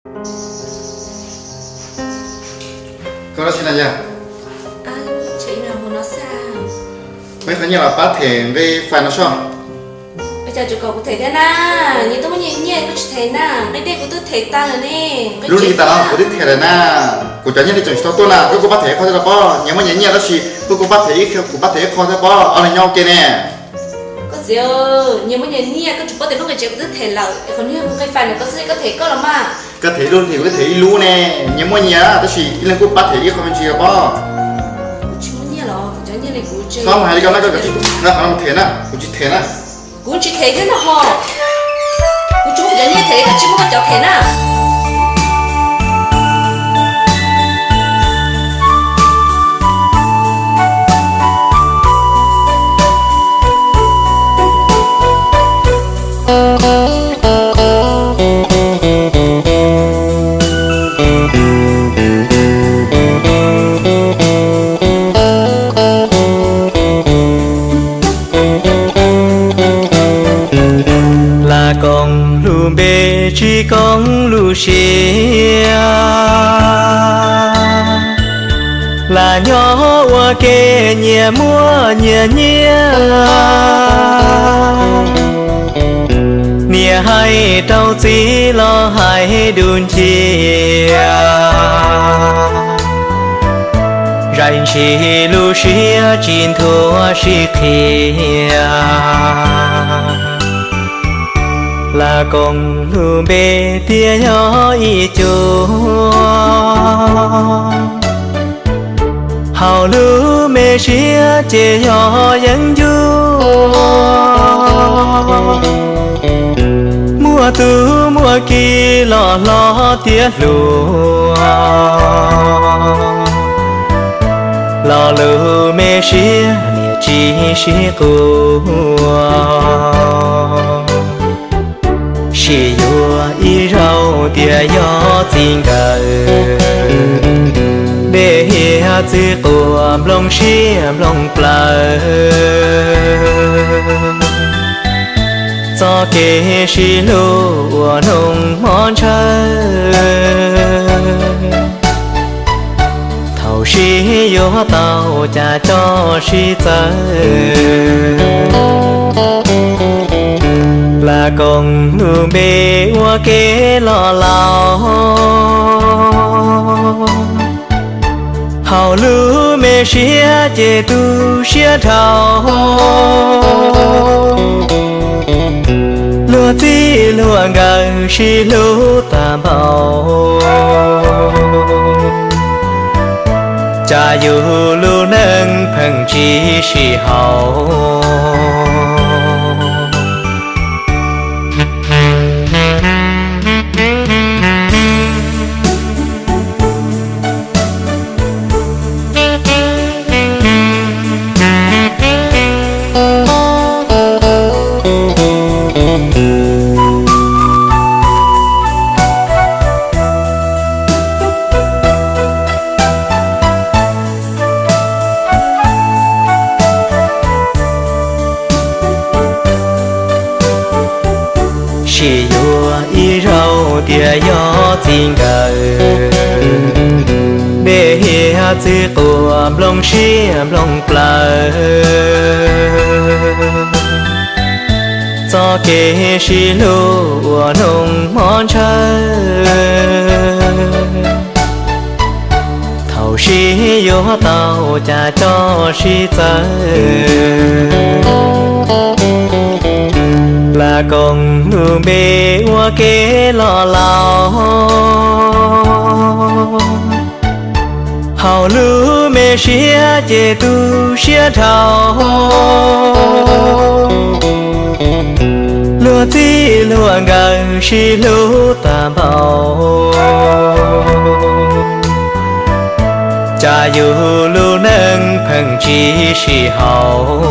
Có đó xin là gì? Chị nào mà nó sao? Mấy phải nhờ là bắt thể về phải nó sao? Bây giờ chú cậu có thể thế na, như tôi mới nhìn nhẹ có thể na, đây đây của tôi thể ta rồi nè. Lúc đi ta có đích thể là na, của cháu nhớ đi chừng tôi là tôi có bắt thể khó thế là bao, nhưng mà nhẹ đó xí, tôi có bắt thể ít, của bắt thể khó thế bao, ở lại nhau kia nè. Có gì nhưng mà nhìn nhẹ có chú có thể lúc này chị có thể là, còn như cái phải này có thể có là mà. Có thể luôn thì có thể lú nè, nhưng mà nhẹ đó xí, lên của bắt thể ít không chỉ là bao. Chú muốn nhẹ rồi, cháu nhẹ này của chị. Không hay đi cái cái nó không thể na, của chị thể na. Cũng chỉ thế thế nào hả? Cũng chú muốn như thế cả chứ không có cháu thế nào. Con lu bê chỉ con lu xia là nhỏ hoa kê nhẹ mua nhẹ nhẹ nhẹ hay trâu chỉ lo hay đun chia rành chỉ lu xia chín thua xì kia là con lu bê tia nhỏ y chua hào lu mê xía chê nhỏ dân du mùa tư mùa kỳ lo lo tia lùa lo lu mê xía mẹ chi xía cua chỉ yo y rau tia yo tình cờ bê hia chữ của lòng xiêm lòng plơ cho kê xì lúa nông món chơi thầu xì yo tàu cha cho xì chơi là con lu bê hoa kế lo lao hào lu mê xía chê tu xía thao lúa tí lúa ngờ xí lúa tà bào cha yu lu nâng phăng chi xí hào chỉ yo y rau tia yo tình cờ bê hia chữ của lòng xiêm lòng plơ cho kê xì lúa nông món chơi thầu xì yo tàu cha cho xì chơi là con lu bê hoa kế lo lao hào lu mê xía chê tu xía thao lúa tí lúa ngờ xí lúa tà bào cha yu lu nâng phăng chi xì hào